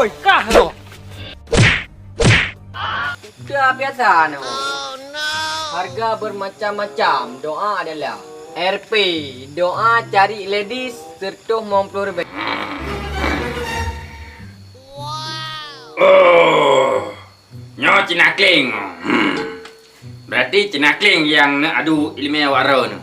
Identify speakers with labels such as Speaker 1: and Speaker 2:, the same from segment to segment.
Speaker 1: Oi, kah lo? Sudah biasa no. Harga bermacam-macam. Doa adalah RP. Doa cari ladies sertuh RM50.
Speaker 2: Oh, nyo Cina Kling. Berarti Cina Kling yang nak adu ilmu waro ni.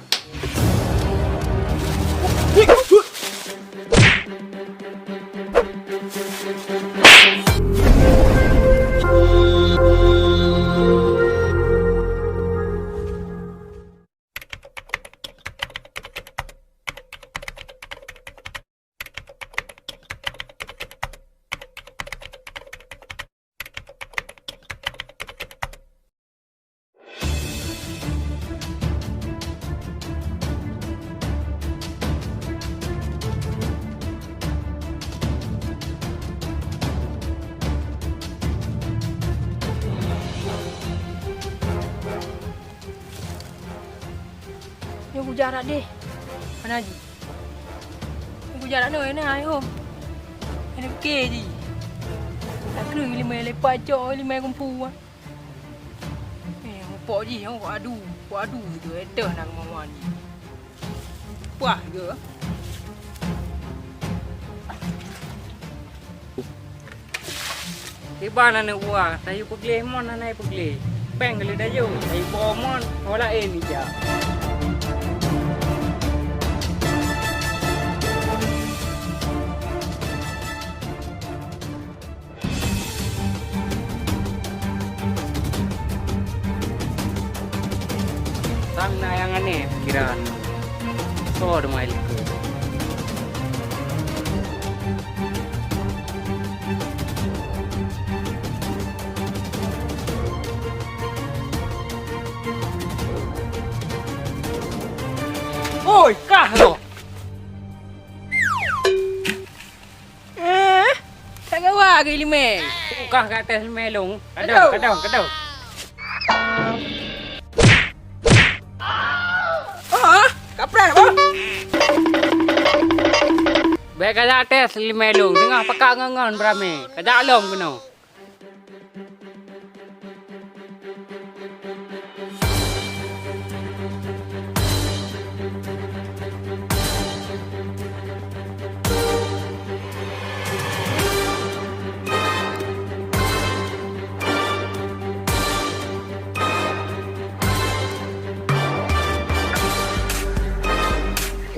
Speaker 3: Yang jarak deh. Mana Haji? Yang jarak ni mana ayo. Ini okey je. Tak kena lima lepak cok, lima kumpu ah. Pok je, kau adu tu etah nak mama ni. Puah ke?
Speaker 1: Tiba nak buat. Saya pergi mon naik pergi. Peng kali dah jauh. Saya bawa mon. Olah ni je. Sang na yang aneh pikiran. So ada mail ke. Oi, kah lo?
Speaker 3: Tak kawa ke lima?
Speaker 1: Kah kat atas melong. Kadau.
Speaker 3: Kapret apa?
Speaker 1: Baik kat atas melong. Tengah pakak ngangan beramai. Kat dalam kena.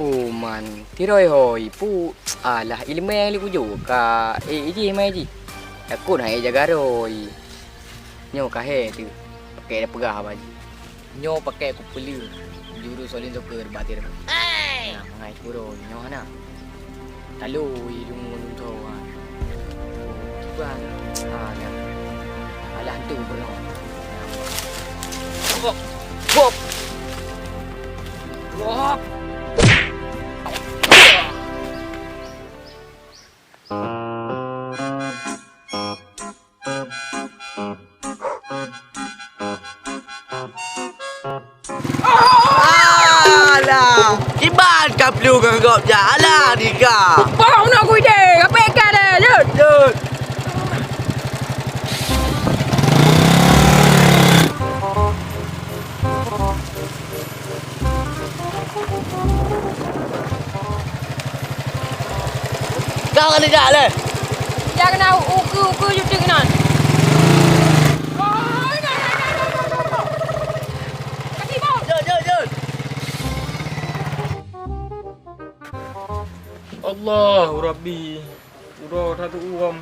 Speaker 1: Oh man, tiroi hoi pu alah ilmu yang liku juga ka iji mai ji. Aku nak jaga roi. Nyo ka he tu. Pakai dah pegah apa ji. Nyo pakai ku peli. Juru solin tu ke batir. Nah, ngai puro nyo hana. Talu hidung mun tu ah. Bang. Ya. Alah hantu pernah. Bop. Bop. Bop.
Speaker 4: Iban kau perlu ganggup jalan ni kau.
Speaker 3: Bang nak aku ide. Apa ikan dah? Jut.
Speaker 4: Kau kena jalan.
Speaker 3: Jangan nak uku jut dengan.
Speaker 5: Allah Rabbi. Uro satu uam.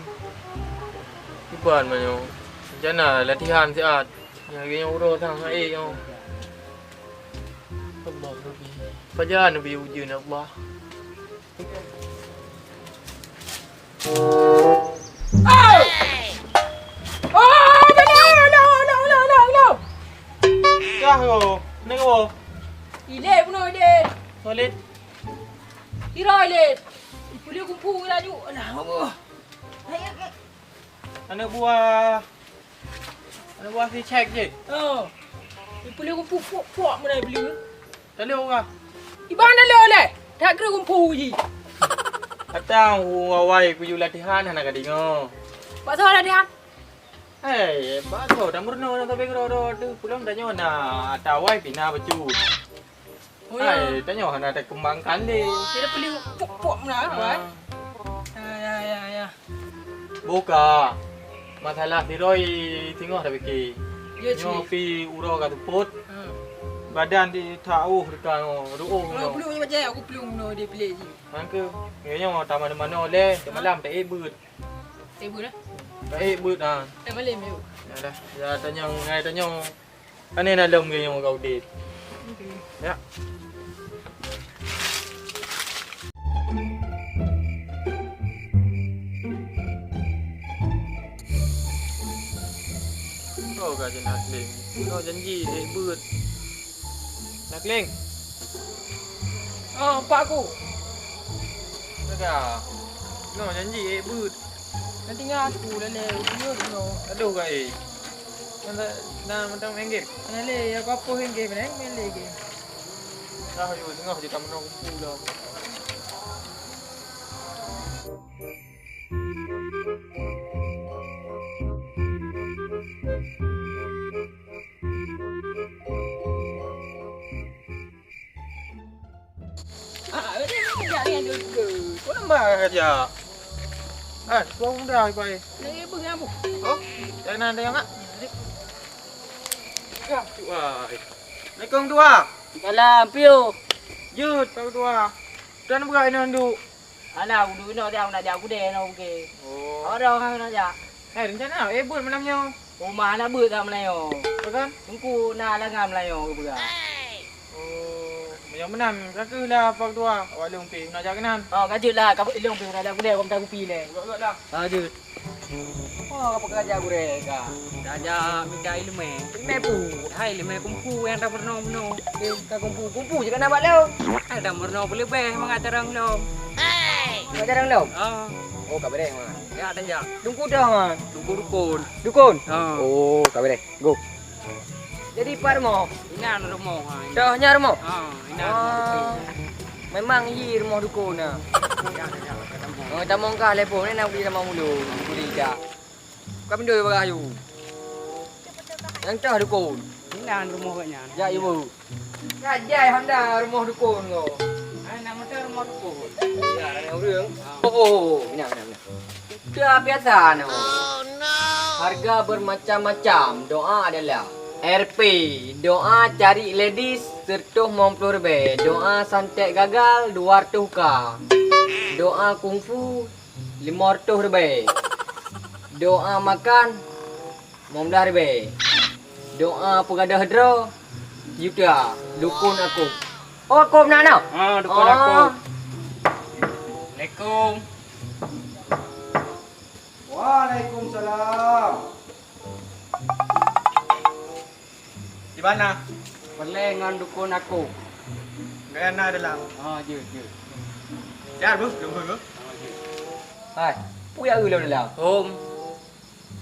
Speaker 5: Iban manyo. Jana latihan siat. Yang kaya uro tang air yo. Allah Rabbi. Fajar Nabi ujun Allah.
Speaker 3: No.
Speaker 5: Kah yo. Nengo.
Speaker 3: Ile puno ide.
Speaker 5: Solid.
Speaker 3: Kira ile. Boleh kumpul laju. Alah, apa?
Speaker 5: Anak buah si cek je.
Speaker 3: Oh. Boleh kumpul puak mana beli.
Speaker 5: Tak boleh orang.
Speaker 3: Iban dah le. Tak kira kumpul je.
Speaker 5: Kata awai ku ju latihan hana kadingo.
Speaker 3: Pak Soh latihan.
Speaker 5: Hei, baso dah murno tapi kero tu pulang dah nyona atawai pina baju.
Speaker 3: Oh ya.
Speaker 5: Hai, tanya hana ada kembang kali.
Speaker 3: Dia dah peling pok-pok mana kan? Ya.
Speaker 5: Buka. Masalah tiroi tengok dah fikir.
Speaker 3: Ya
Speaker 5: Nyo
Speaker 3: cik.
Speaker 5: pi uro ka tuput. Badan di tau dekat ruo.
Speaker 3: Kalau peluk ni macam aku peluk no dia pilih je.
Speaker 5: Mangke, nyo tak mana-mana le, malam tak beut.
Speaker 3: Table dah.
Speaker 5: Tak beut ah.
Speaker 3: Malam you.
Speaker 5: Ya dah. Ya tanya ngai tanya. Ane nak lom ke yang kau date. Ya. Kau gaji nakling. Kau janji beut. Nakling.
Speaker 3: Oh, pak aku.
Speaker 5: Dah. No janji beut.
Speaker 3: Nanti ngaku dah le. Tengok no.
Speaker 5: Aduh kai. Nak mentang menggit.
Speaker 3: Mana le aku apa hang game ni? Main le game.
Speaker 5: Dah yo tengah je tak menang pula.
Speaker 3: Betul kerja dengan dulu.
Speaker 5: Kau nambah kerja. Kau dah pai.
Speaker 3: Ni bengang bu.
Speaker 5: Oh, jangan ada yang nak. Ya, wah. Assalamualaikum tua.
Speaker 1: Salam pio.
Speaker 5: Jut kau tua. Dan buka ini andu.
Speaker 1: Ana udu no dia nak aku deh no ke.
Speaker 5: Oh.
Speaker 1: Orang nak ja.
Speaker 5: Rencana buat malamnya.
Speaker 1: Rumah nak beut dah Melayu.
Speaker 5: Kan?
Speaker 1: Engku nak langam Melayu ke bukan.
Speaker 5: Oh, yang menam kakulah pak tua. Awak lumpi nak jangan.
Speaker 1: Oh, kajutlah kamu ilung pun ada aku deh kau tak kupi le.
Speaker 5: Gak dah.
Speaker 1: Kajut. Oh, apa kerja aku deh ka. Raja minta ilmu. Ilmu pu. Hai ilmu kumpu yang tak pernah meno. Ka kumpu je kan nak lo. Ada pernah boleh beh mengajar orang lo. Mengajar orang lo. Oh, kau boleh. Ya, ada ya. Dungku dah man. Dukun. Dukun. Oh, kau boleh. Go. Jadi par mo. Ina rumah. Dah nyar mo. Ina. Memang hi rumah dukun nah. Oh, tamong ka lepo ni nak beli sama mulu. Beli dah. Kau pindah bagah you. Yang cah dukun. Ina rumah banyak. Ya, ibu. Kajai Honda rumah dukun ko. Ai nama tu rumah dukun. Ya, ada orang. Oh, benar. Dah biasa nama. Oh no. Harga bermacam-macam. Doa adalah RP, doa cari ladies 150 lebih. Doa santet gagal 200 ka. Doa kungfu 500 lebih. Doa makan 15 lebih. Doa pengadah draw juta. Dukun aku. Oh, aku mana?
Speaker 5: Dukun aku.
Speaker 1: Assalamualaikum.
Speaker 6: Waalaikumsalam.
Speaker 5: Di mana?
Speaker 1: Perlengan dukun aku.
Speaker 5: Gak ada dalam.
Speaker 1: Je.
Speaker 5: Ya, bu, belum.
Speaker 1: Hai, puya lu dalam.
Speaker 2: Home.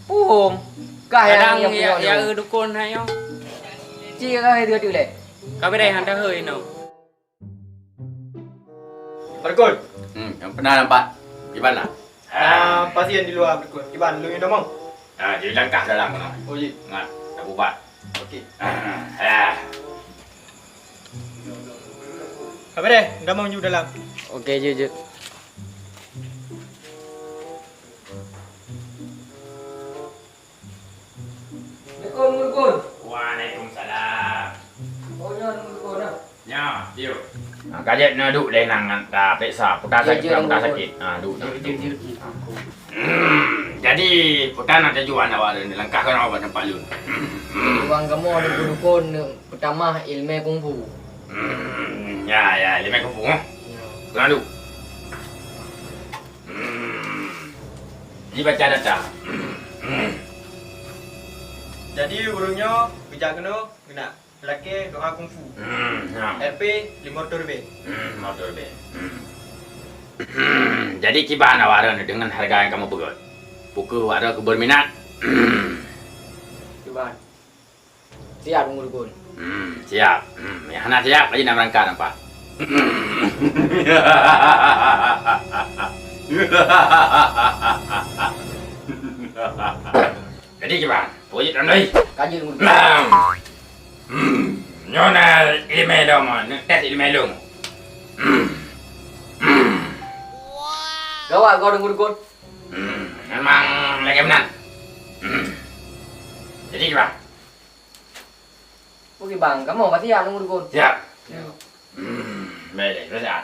Speaker 1: Puhom. Kah yang
Speaker 2: dukun hayo.
Speaker 1: Ci kah dia tu le.
Speaker 2: Kau beri handa hơi no.
Speaker 5: Berkut.
Speaker 2: Yang pernah nampak di mana?
Speaker 5: Pasien di luar berkut. Iban, lu yang domong.
Speaker 2: Jadi langkah dalam mana?
Speaker 5: Oh, ji.
Speaker 2: Ngat, dah bubat.
Speaker 5: Okey. Apa deh? Domong ju dalam.
Speaker 1: Okey, je. Dukun.
Speaker 2: Waalaikumsalam.
Speaker 1: Oh, dukun.
Speaker 2: Ya, dia. Kajet na duk le nang ta periksa putar sakit. Duk. Jadi putar nak tujuan awak ni langkahkan awak tempat lu.
Speaker 1: Uang kamu ada dukun pertama ilmu kungfu.
Speaker 2: Ya, lima kupu. Kena duk. Ni baca data.
Speaker 5: Jadi urungnya bijak kena lelaki doa kungfu. RP 500 lebih.
Speaker 2: Motor be. Jadi kibahan awak dengan harga yang kamu pegut. Pukul awak aku berminat.
Speaker 1: Cuba. Siap dukun.
Speaker 2: Siap. Ya, hana siap lagi nak berangkat nampak. Jadi gimana? Puji tanah.
Speaker 1: Kaji nunggu.
Speaker 2: Nah. Nyona email dong, tes email dong.
Speaker 1: Gawat kau nunggu kon.
Speaker 2: Memang lagi menang. Jadi gimana?
Speaker 1: Oke bang, kamu pasti ya nunggu kon.
Speaker 2: Siap. Baik, terus ya.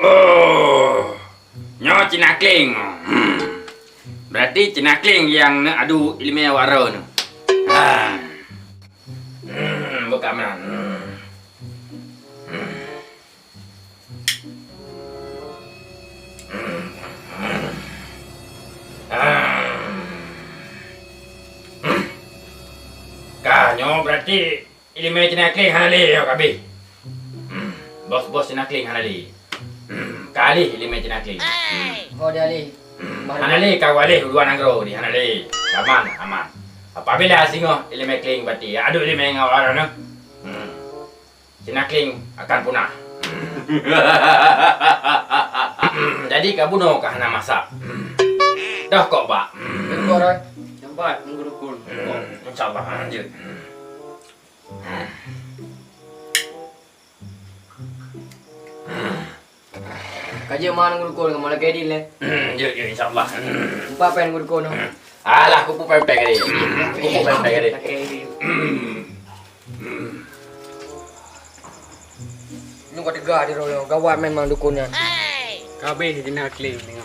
Speaker 2: Oh, nyo Cina Kling. Berarti Cina Kling yang adu ilmiah waro nu. Buka mana? Kanyo berarti ilmiah Cina Kling hanali ya kabi. Bos-bos Cina Kling hanali. Kali ilmiah Cina Kling.
Speaker 1: Oh dia li.
Speaker 2: Hanali kawali dua nanggro di hanali. Aman. Apabila singo ilmiah Kling berarti adu ilmiah ngawara no. Cina Kling akan punah. Jadi kabuno kahana masak. Dah kok, Pak.
Speaker 1: Nunggu Roy.
Speaker 5: Nampak nunggu dukun.
Speaker 2: Insyaallah lanjut.
Speaker 1: Kaji mana nunggu kon kamu lagi di le.
Speaker 2: Yuk insyaallah.
Speaker 1: Apa pen nunggu kon?
Speaker 2: Alah kupu pempek kali. Kupu pempek kali.
Speaker 1: Nunggu tiga di Roy. Gawat memang dukunnya.
Speaker 5: Kabeh Cina Kling tengok.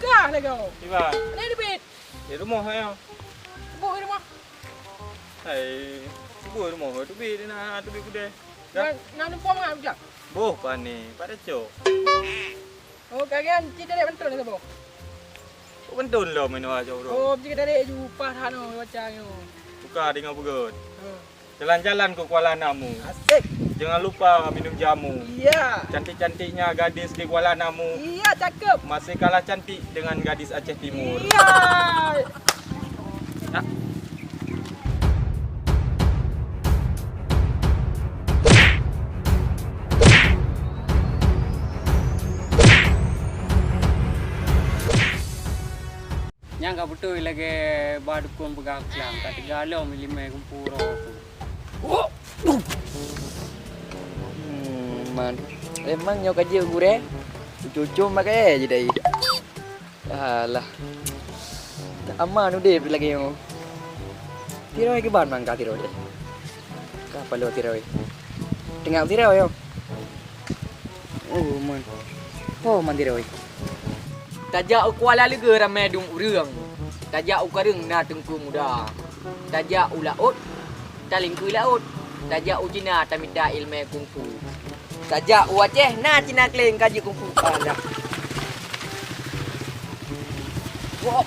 Speaker 3: Kah lah kau.
Speaker 5: Tiba
Speaker 3: Ni di bit.
Speaker 5: di rumah saya.
Speaker 3: Buat di rumah.
Speaker 5: Hai, sebuah rumah tu bi dia nak tu bi kuda.
Speaker 3: Nak numpang ngap je.
Speaker 5: Boh pani, pada cok.
Speaker 3: Oh kalian cerita dia betul ke boh?
Speaker 5: Bentun lo main aja bro.
Speaker 3: Oh cerita dia jumpa hano macam tu.
Speaker 5: Buka dengan begut. Jalan-jalan ke Kuala Namu.
Speaker 3: Asik.
Speaker 5: Jangan lupa minum jamu.
Speaker 3: Iya.
Speaker 5: Cantik-cantiknya gadis di Kuala Namu
Speaker 3: Iya cakep.
Speaker 5: masih kalah cantik dengan gadis Aceh Timur.
Speaker 3: Iya.
Speaker 6: Yang gak betul lagi badukun pegang kelam kata galau milimai kumpuro tu.
Speaker 1: Man. Emang nyo kaji gure. Cucu makai je dai. Alah. Tak aman udah lagi yo. Tiroi ke ban mang ka tiroi. Ka perlu tiroi. Tengok tiroi yo. Oh man. Oh man tiroi. Tajak Kuala Lega ramai dung urang. Tajak ukareng na tengku muda. Tajak ulaut. Taling ku laut. Tajak ujina tamida ilmu kungfu. Tajak Aceh na Cina Kling kaji kungfu. Alah. Wah.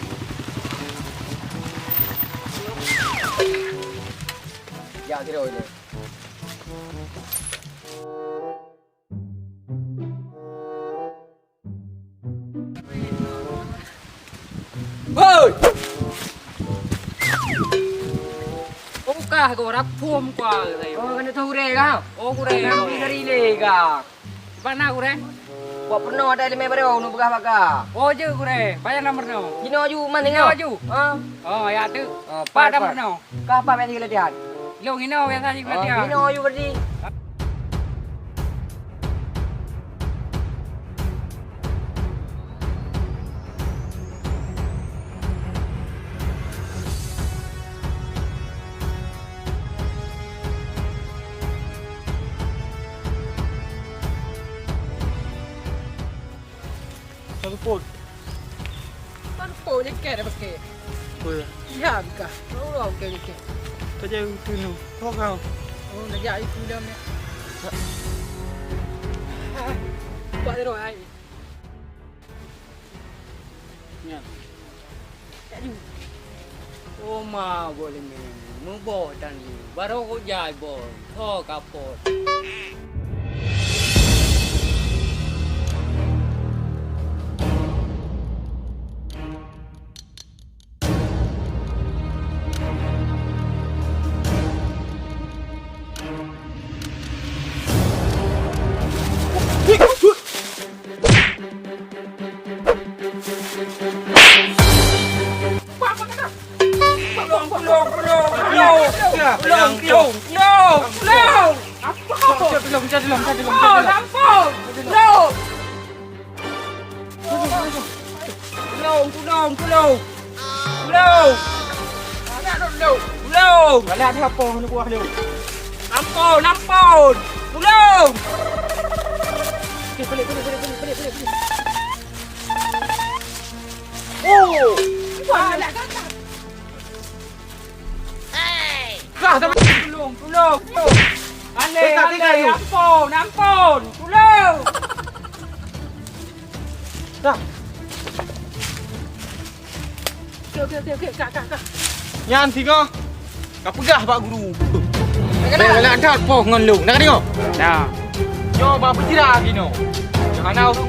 Speaker 1: Ya tiro ini. Hoi.
Speaker 6: Oh kah kau rap pom kau saya.
Speaker 1: Oh kena tahu re kau.
Speaker 6: Oh kure.
Speaker 1: Kau dari le kau.
Speaker 6: Mana kure?
Speaker 1: Kau pernah ada ilmu baru nu begah bagah.
Speaker 6: Oh je kure. Bayar nomor no.
Speaker 1: Dino ju mana
Speaker 6: Dino
Speaker 1: ngau?
Speaker 6: ju.
Speaker 1: Ha.
Speaker 6: Oh ya tu.
Speaker 1: Oh,
Speaker 6: Pak nomor no.
Speaker 1: Kau apa yang latihan?
Speaker 6: Lo ngino ya tadi
Speaker 1: Oh,
Speaker 6: dia.
Speaker 1: Dino ju berdi.
Speaker 5: rumput.
Speaker 3: Tanpa je ke dah pakai.
Speaker 5: Boleh.
Speaker 3: Ya buka. Orang ke je ke.
Speaker 5: Kerja tu ni. Kau.
Speaker 3: Oh nak jadi film ni. Buat terus ai.
Speaker 6: Nya.
Speaker 3: Jadi
Speaker 6: Oh ma boleh main. Membawa dan ni. Baru kau jai bol. Kau kapot.
Speaker 5: Wala dia apa ni buah dia.
Speaker 3: Nampol. Tolong. Okey, balik. Oh. Wah, nak kata. Kah, tolong. Ale, nampol. Tolong.
Speaker 5: Dah.
Speaker 3: Okey, kak.
Speaker 5: Nyan tiga. Kau pegah pak guru. Bela dah poh ngon lu. Nak tengok?
Speaker 6: Nah.
Speaker 5: Yo ba pejira gino. Jangan nak lu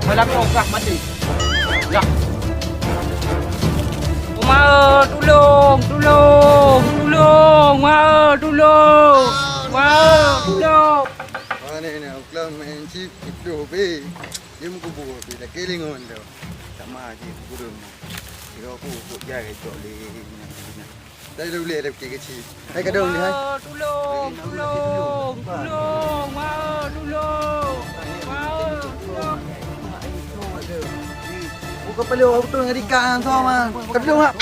Speaker 5: malam ni orang mati. Ya.
Speaker 3: Ma, tolong. Ma, tolong.
Speaker 7: Mana ni aku main chip itu be. Dia muka buat be. Dah kelingon dah. Sama je kurang. Dia aku jaga tu le. Dah boleh ada kecil. Hai kadang ni hai.
Speaker 3: Tolong. Ma, tolong.
Speaker 7: Buka peluk aku tu dengan Rika yang sama. Kadang mak.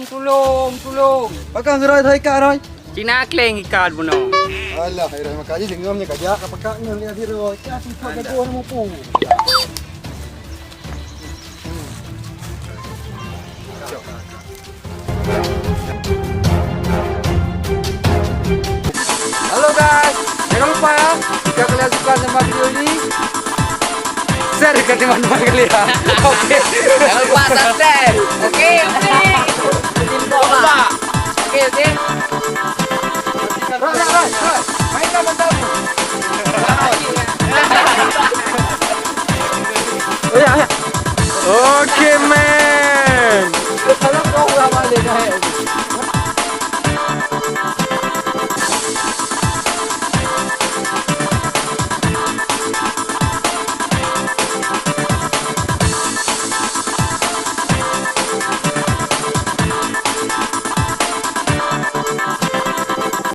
Speaker 3: Tolong.
Speaker 7: Pakai gerai thai ka rồi.
Speaker 6: Cina kleng ikat buno.
Speaker 7: Alah, hai dah makan je dengamnya kajak apa kak ni dia rồi. Cak tu kau dah buat mau pu.
Speaker 4: Halo guys, jangan lupa ya, jika kalian suka sama video ini, share ke teman-teman kalian. Oke, jangan lupa subscribe. Oke. Oke. Mainkan mantap. Oke, man. Kalau kau udah balik,